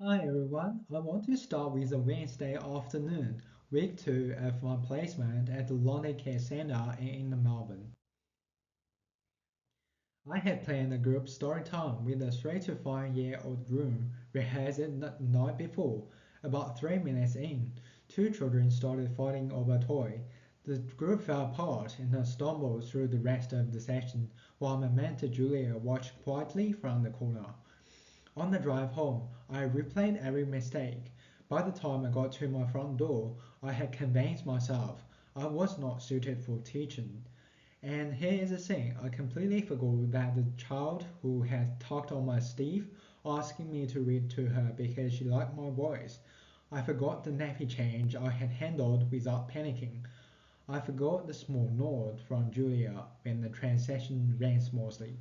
Hi everyone, I want to start with a Wednesday afternoon, week 2 of my placement at the Lonely Care Centre in Melbourne. I had planned a group story time with a 3 to 5-year-old room rehearsed the night before. About 3 minutes in, two children started fighting over a toy. The group fell apart and I stumbled through the rest of the session while my mentor Julia watched quietly from the corner. On the drive home, I replayed every mistake. By the time I got to my front door, I had convinced myself I was not suited for teaching. And here is the thing, I completely forgot that the child who had tugged on my sleeve, asking me to read to her because she liked my voice. I forgot the nappy change I had handled without panicking. I forgot the small nod from Julia when the transaction ran smoothly.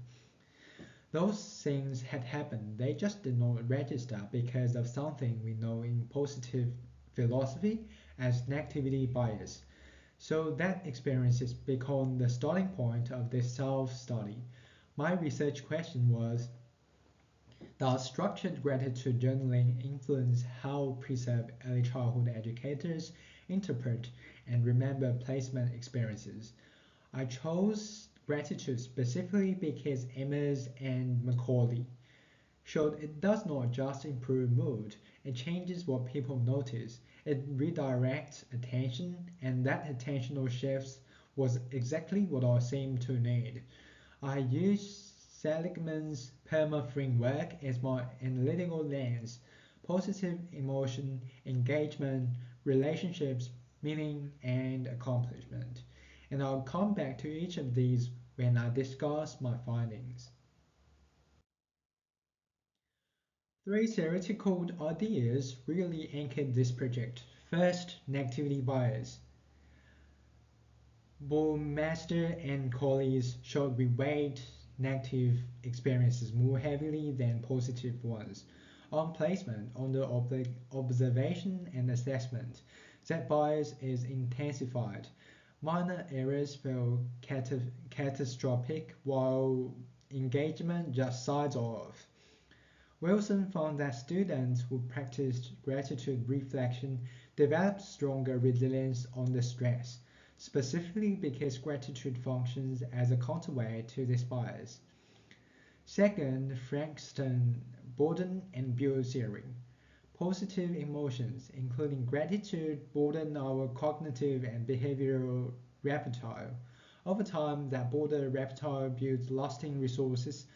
Those things had happened, they just did not register because of something we know in positive philosophy as negativity bias. So that experience has become the starting point of this self-study. My research question was, does structured gratitude journaling influence how preserve early childhood educators interpret and remember placement experiences? I chose gratitude specifically because Emmers and Macaulay showed it does not just improve mood, it changes what people notice. It redirects attention, and that attentional shift was exactly what I seemed to need. I used Seligman's PERMA framework as my analytical lens: positive emotion, engagement, relationships, meaning, and accomplishment. And I'll come back to each of these when I discuss my findings. Three theoretical ideas really anchored this project. First, negativity bias. Burmester and colleagues showed we weight negative experiences more heavily than positive ones. On placement, under observation and assessment, that bias is intensified. Minor errors feel catastrophic while engagement just sides off. Wilson found that students who practiced gratitude reflection developed stronger resilience under stress, specifically because gratitude functions as a counterweight to this bias. Second, Frankston, Borden, and Buell theory. Positive emotions, including gratitude, broaden our cognitive and behavioral repertoire. Over time, that broader repertoire builds lasting resources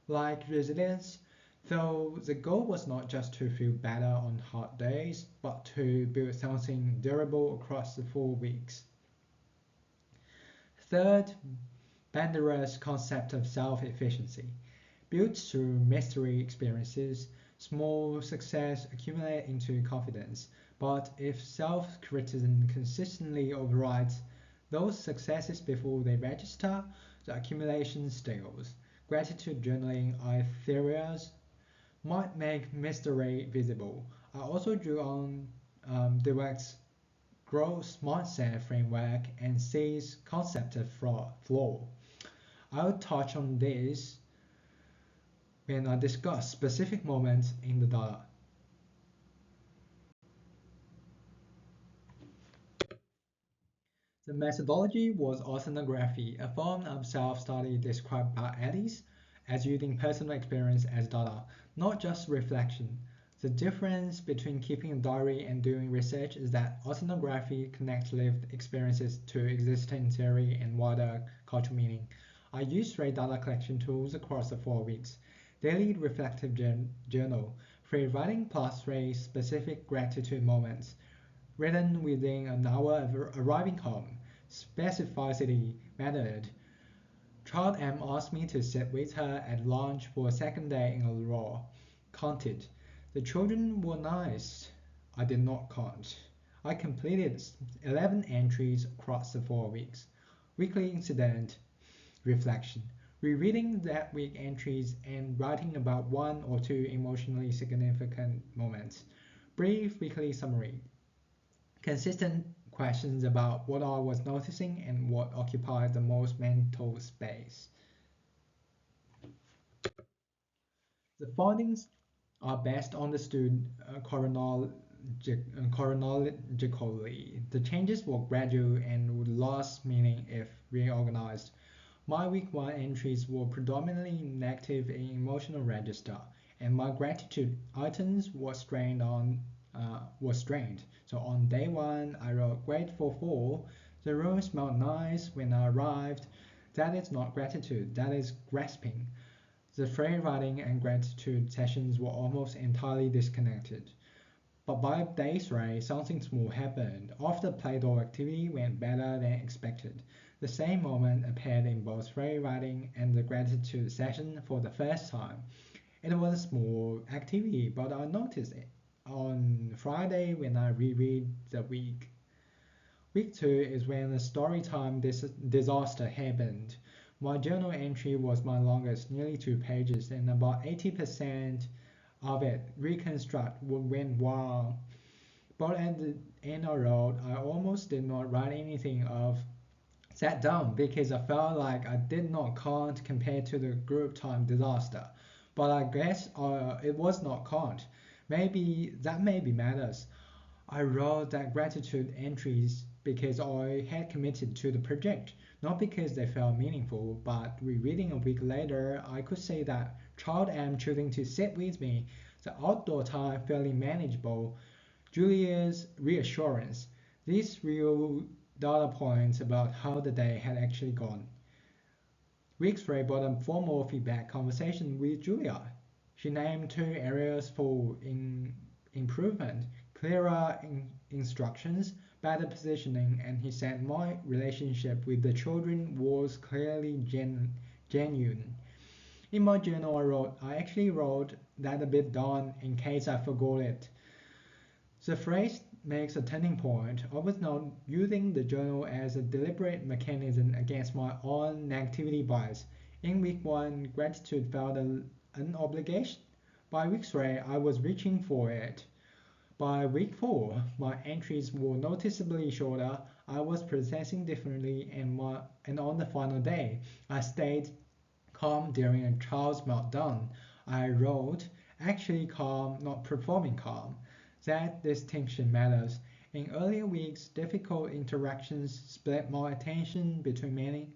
like resilience, though the goal was not just to feel better on hard days, but to build something durable across the 4 weeks. Third, Bandera's concept of self-efficiency. Built through mystery experiences, small success accumulate into confidence, but if self-criticism consistently overrides those successes before they register, the accumulation stales. Gratitude journaling theories might make mystery visible. I also drew on Dweck's growth mindset framework and C's concept of flow. I'll touch on this when I discuss specific moments in the data. The methodology was oceanography, a form of self-study described by Ellis as using personal experience as data, not just reflection. The difference between keeping a diary and doing research is that oceanography connects lived experiences to existing theory and wider cultural meaning. I used three data collection tools across the 4 weeks. Daily reflective journal, free writing plus three specific gratitude moments, written within an hour of arriving home. Specificity mattered. Child M asked me to sit with her at lunch for a second day in a row. Counted. The children were nice. I did not count. I completed 11 entries across the 4 weeks. Weekly incident reflection. Rereading that week entries and writing about one or two emotionally significant moments. Brief weekly summary. Consistent questions about what I was noticing and what occupied the most mental space. The findings are best understood chronologically. The changes were gradual and would lose meaning if reorganized. My week one entries were predominantly negative in emotional register, and my gratitude items were strained. So on day one, I wrote grateful for the room smelled nice when I arrived. That is not gratitude, that is grasping. The free writing and gratitude sessions were almost entirely disconnected. But by day three, something small happened. After Play-Doh activity went better than expected. The same moment appeared in both free writing and the gratitude session for the first time. It was a small activity, but I noticed it on Friday when I reread the week. Week two is when the storytime disaster happened. My journal entry was my longest, nearly 2 pages, and about 80% of it reconstruct what went wrong. But at the end I wrote, I almost did not write anything of sat down because I felt like I did not count compared to the group time disaster. But I guess it was not count. Maybe matters. I wrote that gratitude entries because I had committed to the project, not because they felt meaningful, but rereading a week later, I could say that child M choosing to sit with me, the outdoor time feeling manageable, Julia's reassurance, these real data points about how the day had actually gone. Week 3 brought a formal feedback conversation with Julia. She named 2 areas for improvement, clearer instructions, better positioning, and he said my relationship with the children was clearly genuine. In my journal, I actually wrote that a bit down in case I forgot it. The phrase makes a turning point. I was not using the journal as a deliberate mechanism against my own negativity bias. In week 1, gratitude felt an obligation. By week 3, I was reaching for it. By week 4, my entries were noticeably shorter. I was processing differently, and on the final day, I stayed calm during a child's meltdown. I wrote, actually calm, not performing calm. That distinction matters. In earlier weeks, difficult interactions split my attention between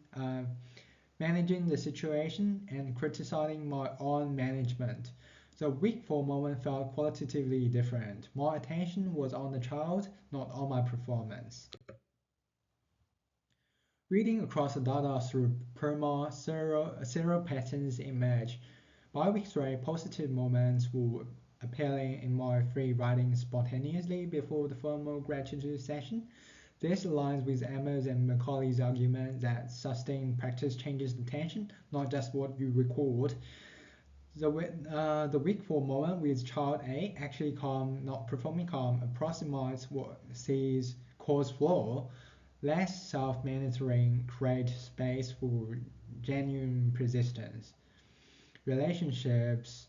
managing the situation and criticizing my own management. The week 4 moment felt qualitatively different. My attention was on the child, not on my performance. Reading across the data through PERMA, several patterns emerge. By week 3, positive moments were appearing in my free writing spontaneously before the formal gratitude session. This aligns with Emma's and Macaulay's argument that sustained practice changes the tension, not just what you record. The week 4 moment with child A, actually calm, not performing calm, approximates what C's cause flaw. Less self-monitoring creates space for genuine persistence. Relationships.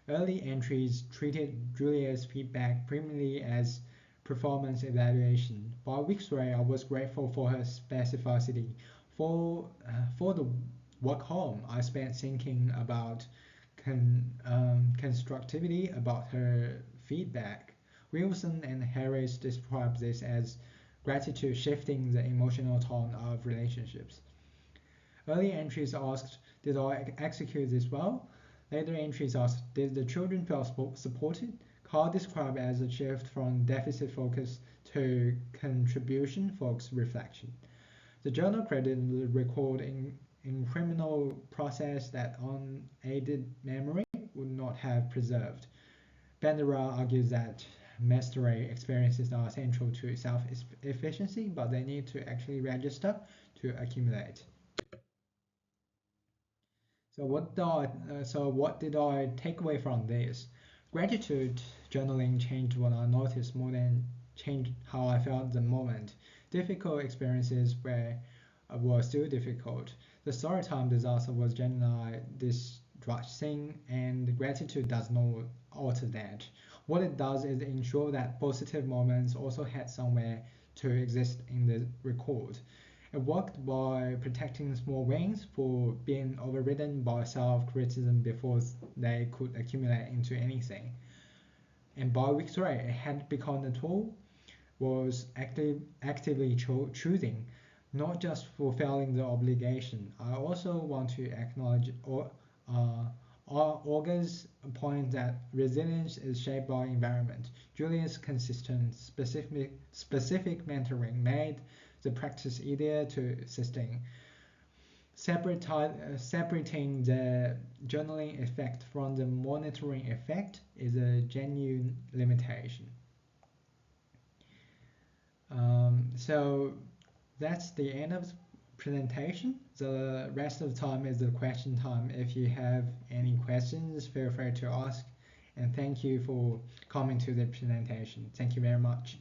Early entries treated Julia's feedback primarily as performance evaluation. By week 3, I was grateful for her specificity. For the walk home, I spent thinking about constructivity about her feedback. Wilson and Harris describe this as gratitude shifting the emotional tone of relationships. Early entries asked, did I execute this well? Later entries asked, did the children feel supported? Carl described as a shift from deficit focus to contribution focused reflection. The journal credited the record in criminal process that unaided memory would not have preserved. Bandera argues that mastery experiences are central to self-efficiency, but they need to actually register to accumulate. What did I take away from this? Gratitude journaling changed what I noticed more than changed how I felt the moment. Difficult experiences were still difficult. The storytime disaster was genuinely distressing, and gratitude does not alter that. What it does is ensure that positive moments also had somewhere to exist in the record. It worked by protecting small wings for being overridden by self-criticism before they could accumulate into anything. And by week 3, it had become a tool was actively choosing, not just fulfilling the obligation. I also want to acknowledge uh, Olga's point that resilience is shaped by environment. Julia's consistent, specific mentoring made the practice easier to sustain. Separating the journaling effect from the monitoring effect is a genuine limitation. So that's the end of the presentation. The rest of the time is the question time. If you have any questions, feel free to ask. And thank you for coming to the presentation. Thank you very much.